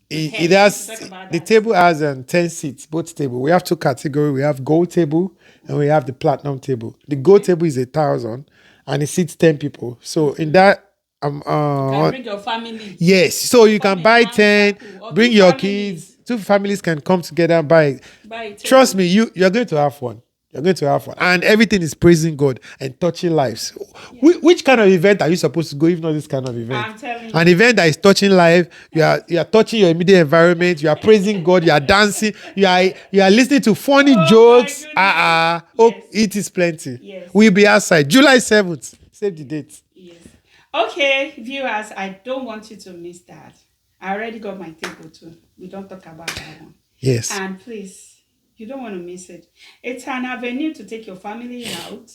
it has the table has 10 seats, both table. We have 2 categories. We have gold table and we have the platinum table. The gold table is 1,000 and it seats 10 people. So in that you can bring your family. Yes, so you can buy 10, bring your kids. 2 families can come together and buy it. Trust me, you're going to have fun. You're going to have fun. And everything is praising God and touching lives. Yeah. Which kind of event are you supposed to go if not this kind of event? I'm telling you. An event that is touching life, you are touching your immediate environment, you are praising God, you are dancing, you are listening to funny Oh, my jokes. goodness. Oh, Yes. it is plenty. Yes. We'll be outside July 7th. Save the date. Yes. Okay, viewers, I don't want you to miss that. I already got my table too. We don't talk about that one. Yes. And please, you don't want to miss it. It's an avenue to take your family out.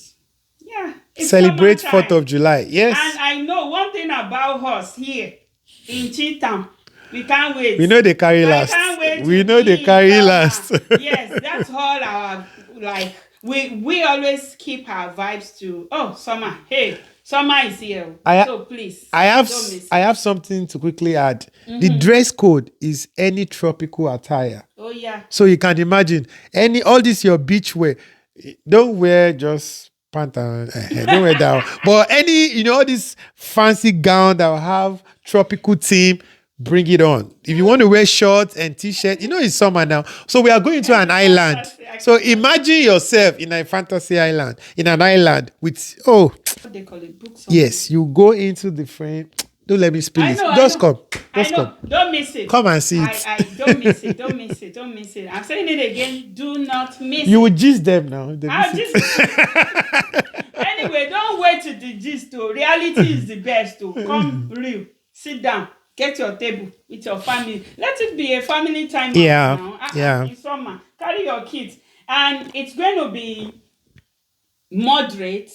Yeah. It's Celebrate summertime. 4th of July. Yes. And I know one thing about us here in Cheatham. We can't wait. We know they carry I last. can't wait. We to know they be in carry summer. last. Yes, that's all our, like, we always keep our vibes to, oh, summer. Hey, summer is here. So please, don't miss it. I have something to quickly add. The dress code is any tropical attire. Oh, yeah. So you can imagine all this your beach wear. Don't wear just pant and don't wear that one. But all this fancy gown that will have tropical theme, bring it on. If you want to wear shorts and t-shirt, it's summer now. So we are going to an island. So imagine yourself in a fantasy island, in an island with What they call it, book something. yes, you go into the frame. Don't let me spill it. Just come. Just come. Don't miss it. Come and see it. I don't miss it. Don't miss it. Don't miss it. I'm saying it again. Do not miss You it. will gist them now. I'll just anyway, don't wait to the gist. Reality is the best. Come real. Sit down. Get your table with your family. Let it be a family time. Yeah. Now. Yeah. In summer, carry your kids, and it's going to be moderate.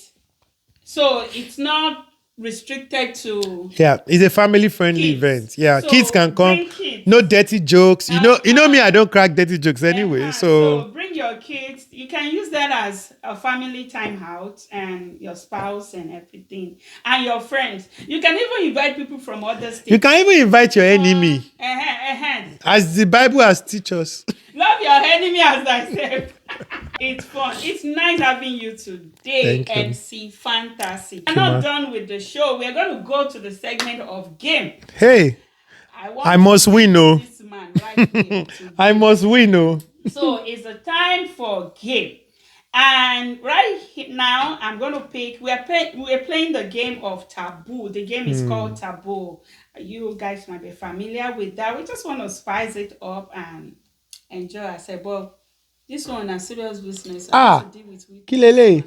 So it's not restricted to it's a family-friendly kids. event. Yeah, So kids can come. bring kids. No dirty jokes. You know me. I don't crack dirty jokes anyway. So bring your kids. You can use that as a family time out, and your spouse and everything, and your friends. You can even invite people from other states. you can even invite your enemy, as the Bible has teach us. Love your enemy as thyself. It's fun. It's nice having you today, Thank you. MC Fantasy. We're not done with the show. We're going to go to the segment of game. Hey, I must win, no. This man right here I must win, no. So it's a time for game. And right now, I'm going to pick, we're playing the game of Taboo. The game is called Taboo. You guys might be familiar with that. We just want to spice it up and enjoy ourselves. But this one is serious business. I have to deal with Kilele.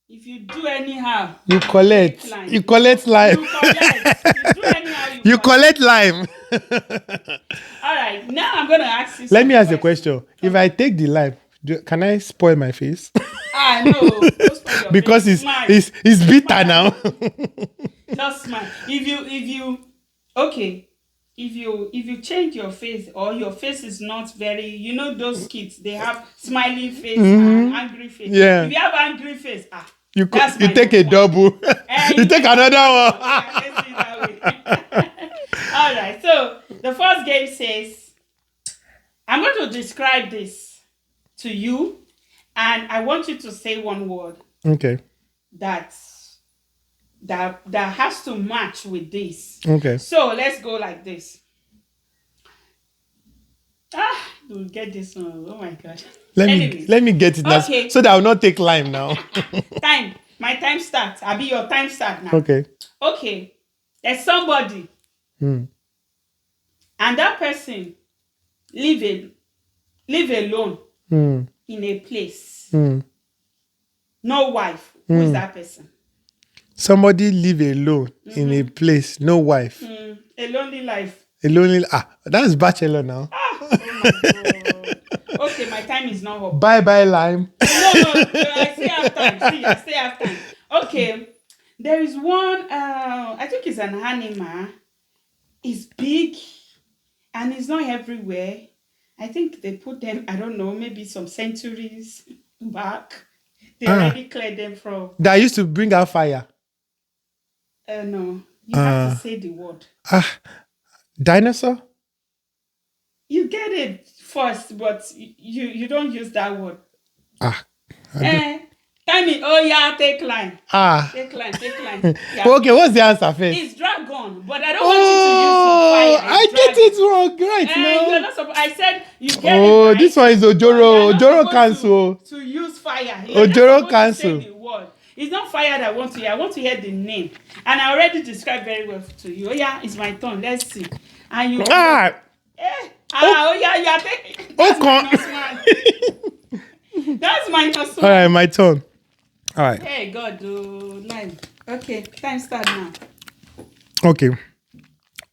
If you do anyhow, You collect. You collect lime. You collect. You do anyhow, You collect lime. All right. Now I'm going to ask you. Let me ask you a question. If I take the lime, can I spoil my face? No. Because it's bitter now. Just smile. If you change your face, or your face is not very, those kids, they have smiling face and angry face. Yeah. If you have angry face, You that's you my take a number. double. You take another one. Let's see that way. All right. So the first game says, I'm going to describe this to you, and I want you to say one word Okay. that has to match with this. Okay. So let's go like this. We'll get this one. Oh my God. Let me get it now, Okay. so that I will not take lime now. Time. My time starts. I'll be your time start now. Okay. There's somebody. Hmm. And that person live alone in a place. No wife. Who is that person? Somebody live alone in a place, no wife. A lonely life. A lonely. That's bachelor now. Oh my God. Okay, my time is not up. Bye lime. No, I still have time. I still have time. Okay, there is one. I think it's an animal. It's big, and it's not everywhere. I think they put them. I don't know. Maybe some centuries back. They already cleared them from. That used to bring out fire. No, you have to say the word. Dinosaur. You get it first, but you don't use that word. Tell me. Oh yeah, take line. Ah. Take line. Yeah. Okay, what's the answer first? It's dragon, but I don't want you to use fire. I It's get dragon. it wrong, right You're now. not supposed. I said you get it Oh, right. this one is but Ojoro. you're not Ojoro supposed cancel. to use fire. You're Ojoro not supposed cancel. to say the word. It's not fire that I want to hear. I want to hear the name. And I already described very well to you. Oh yeah, it's my turn. Let's see. And you. Ah. Oh yeah, you are taking. That's -1. That's -1. All right, my turn. All right. Hey God, line. Okay, time start now. Okay.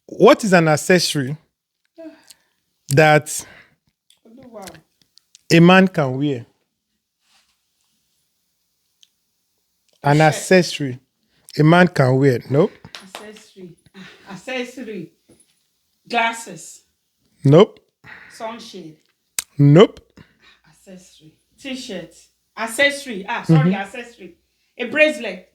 What is an accessory that Oh, wow. a man can wear? An accessory a man can wear. Nope. Accessory. Glasses. Nope. Sunshade. Nope. Accessory. T-shirt. Accessory. Accessory. A bracelet.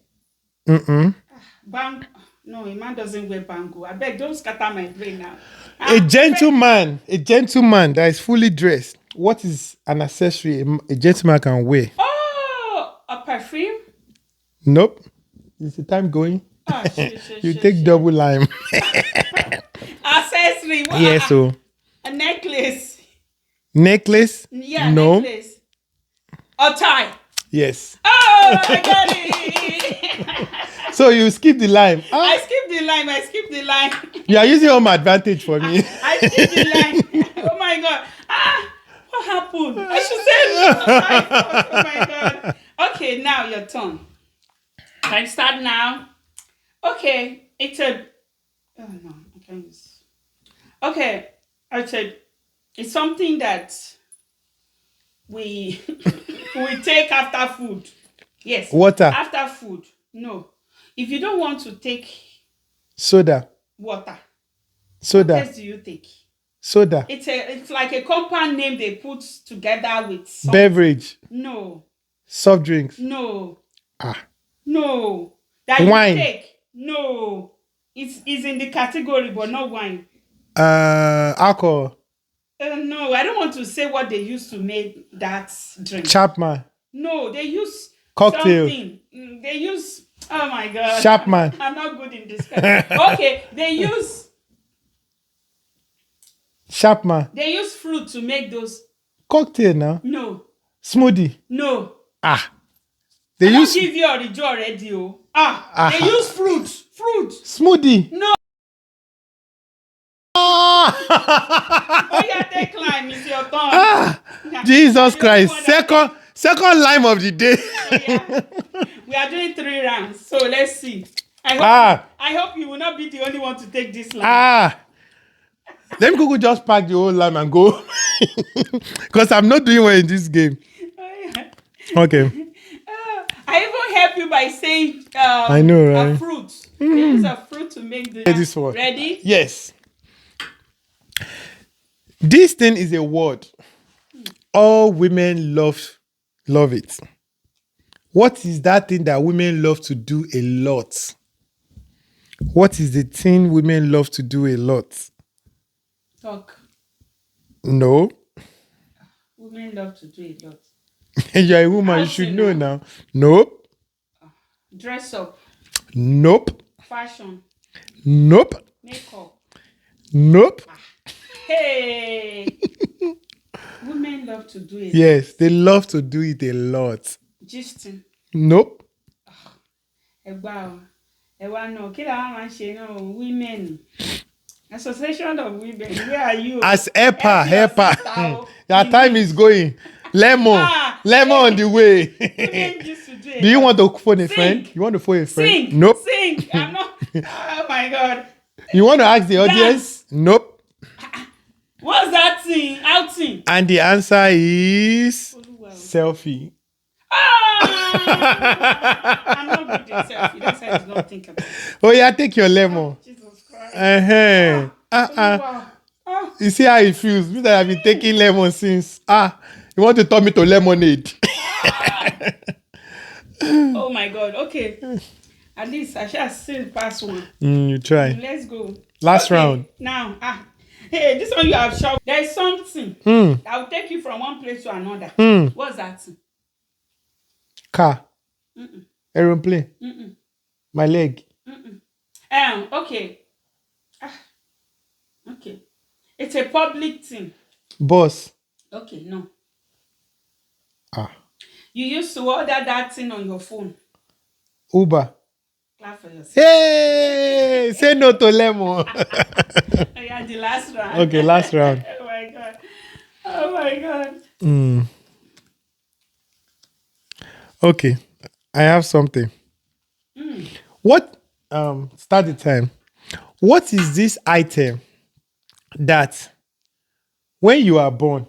Bang. No, a man doesn't wear bangle. I beg, don't scatter my brain now. A gentleman that is fully dressed. What is an accessory a gentleman can wear? Oh, a perfume. Nope. Is the time going? You take double lime. Accessory. What? Yes, so a necklace. Necklace? Yeah, no. Necklace. A tie. Yes. Oh, I got it. So you skip the lime. I skipped the line. You are using home advantage for me. I skipped the line. Oh my God. What happened? I should say. Oh my God. Okay, now your turn. Can I start now? Okay, it's a. Oh no, I can't use. Okay, it's something that we we take after food. Yes. Water. After food. No. If you don't want to take soda. Water. Soda. What else do you take? Soda. It's like a compound name they put together with something. Beverage. No. Soft drinks. No. No. That wine. You take. No. It's in the category, but not wine. Alcohol. No, I don't want to say what they used to make that drink. Chapman. No, they use cocktail. Something. They use. Oh my God. Chapman. I'm not good in this. Okay, they use. Chapman. They use fruit to make those. Cocktail now. No. Smoothie. No. They I use. don't give you already. They use fruit. Smoothie. No. Oh yeah, take lime. It's your turn. Jesus Christ. Second lime of the day. We are doing 3 rounds, so let's see. I hope you will not be the only one to take this lime. Let me go just pack the whole lime and go. Because I'm not doing well in this game. Okay. I even help you by saying I know, right? A fruit. They use a fruit to make this one. Ready? Yes. This thing is a word. All women love it. What is that thing that women love to do a lot? What is the thing women love to do a lot? Talk. No. Women love to do a lot. You're a woman, you should know now. Nope. Dress up. Nope. Fashion. Nope. Makeup. Nope. Hey. Women love to do it. Yes, they love to do it a lot. Gisting. Nope. Wow. No. Women. Association of Women. Where are you? As helper. Your time is going. Lemon on the way. Do you want to phone a friend? You want to phone a friend? Sing. Nope. Sing. I'm not. Oh my God. You want to ask the audience? Nope. What's that thing? Outing. And the answer is selfie. I'm not good at selfie. That's why I did not think about it. Oh yeah, take your lemon. Jesus Christ. You see how it feels? Me that I've been taking lemon since. You want to turn me to lemonade? Oh my God. Okay. At least I shall still pass one. You try. Let's go. Last round. Now, hey, this one you have shown. There is something that will take you from one place to another. What's that? Car. Aeroplane. My leg. Okay. Okay. It's a public thing. Bus. Okay, no. Ah. You used to order that thing on your phone. Uber. Clap for yourself. Hey! Say no to lemon. Yeah, the last round. Okay, last round. Oh my god. Oh my god. Okay. I have something. What start the time. What is this item that when you are born,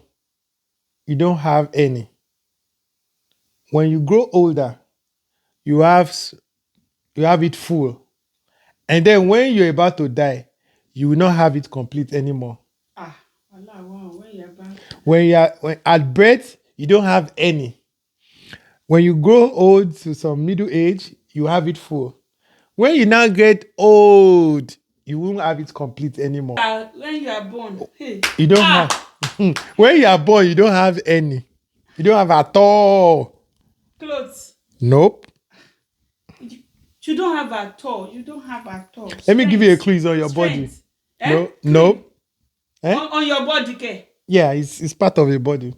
you don't have any? When you grow older, you have it full. And then when you're about to die, you will not have it complete anymore. When you are at birth, you don't have any. When you grow old to some middle age, you have it full. When you now get old, you won't have it complete anymore. When you are born, you don't have. When you are born, you don't have any. You don't have at all. Clothes. Nope. You don't have at all. You don't have at all. Let me give you a clue. It's on your body. No, nope. On your body, okay? Yeah, it's part of your body.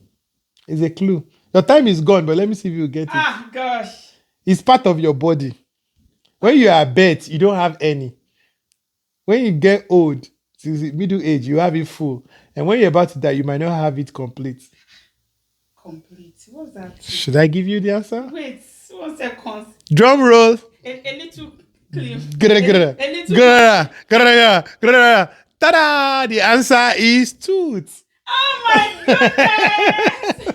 It's a clue. Your time is gone, but let me see if you get it. Gosh. It's part of your body. When you are birth, you don't have any. When you get old, to the middle age, you have it full. And when you're about to die, you might not have it complete. Complete? What's that? Should I give you the answer? Wait, 1 second. Drum roll. A little clip. Ta-da! The answer is tooth. Oh my goodness!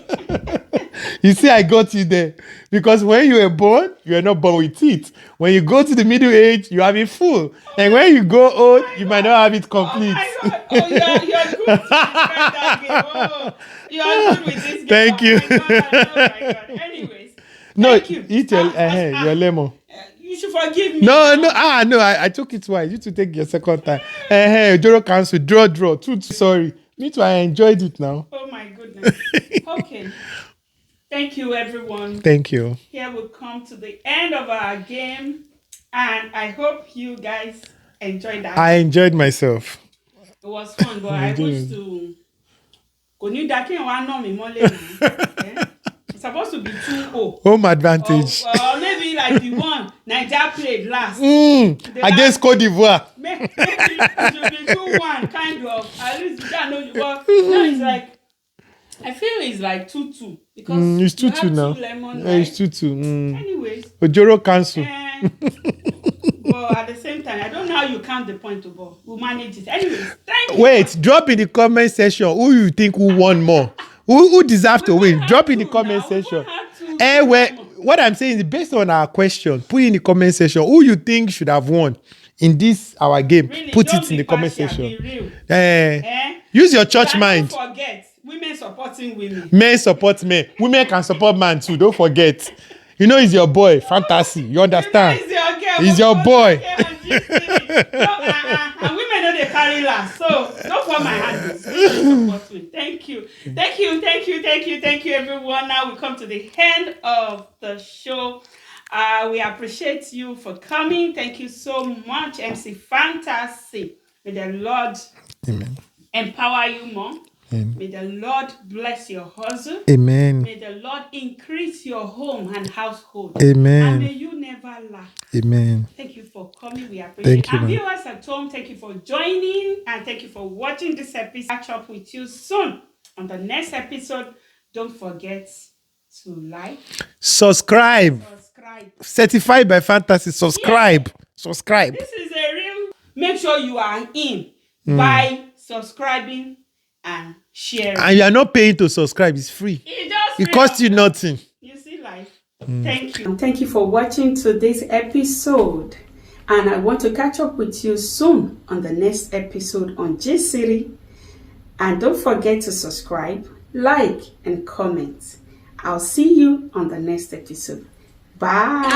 You see, I got you there. Because when you were born, you are not born with teeth. When you go to the middle age, you have it full. And when you go old, you might not have it complete. Oh my God. Oh, you're good to describe that game. Oh, you're good with this game. Thank you. Oh my God. Anyways. No, thank you. Eat your lemon. You should forgive me. No. I took it twice. You to take your second time. Joro cancel. Draw. Sorry. Me too, I enjoyed it now. Oh my goodness. Okay. Thank you, everyone. Thank you. Here we come to the end of our game, and I hope you guys enjoyed that. I enjoyed myself. It was fun, but I wish to. It's supposed to be 2-0. Home advantage. Or maybe like the one Nigeria played last. Against Cote d'Ivoire. Maybe it should be 2-1, kind of. At least you don't know. But now it's like. I feel it's like 2-2 because it's 2-2 now. Lemon, right? It's 2-2. Anyways, Ojoro cancel. But at the same time, I don't know how you count the point to ball. We'll manage it. Anyways, thank you. Wait, drop in the comment section who you think who won more. Who deserves to win? Drop in the comment section. What I'm saying is based on our question, put in the comment section who you think should have won in this our game. Really, put it in the comment section. Use your church mind. Don't forget. Women supporting women. Men support men. Women can support man too. Don't forget. You know, he's your boy. Fantasy. You understand? He's your boy. And women know they carry last. So don't fall my hand. Thank you, everyone. Now we come to the end of the show. We appreciate you for coming. Thank you so much, Mcfantasy. May the Lord empower you more. May the Lord bless your hustle. Amen. May the Lord increase your home and household. Amen. And may you never lack. Amen. Thank you for coming. We appreciate it. Thank you, and viewers at home, thank you for joining and thank you for watching this episode. Catch up with you soon on the next episode. Don't forget to like, subscribe. Certified by Fantasy. Subscribe. This is a real. Make sure you are in by subscribing and sharing. And you are not paying to subscribe. It's free. It costs you nothing. You see life. Thank you. Thank you for watching today's episode. And I want to catch up with you soon on the next episode on J City. And don't forget to subscribe, like, and comment. I'll see you on the next episode. Bye.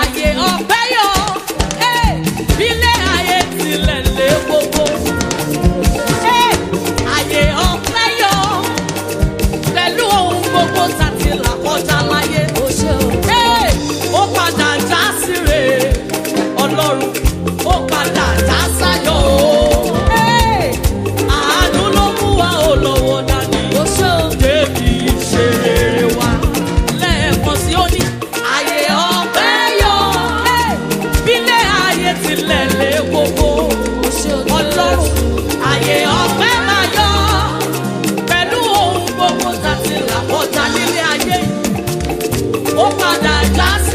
Pẹ̀lú ohun gbogbo tàti là kọjá láyé. Ó padà já. brother, just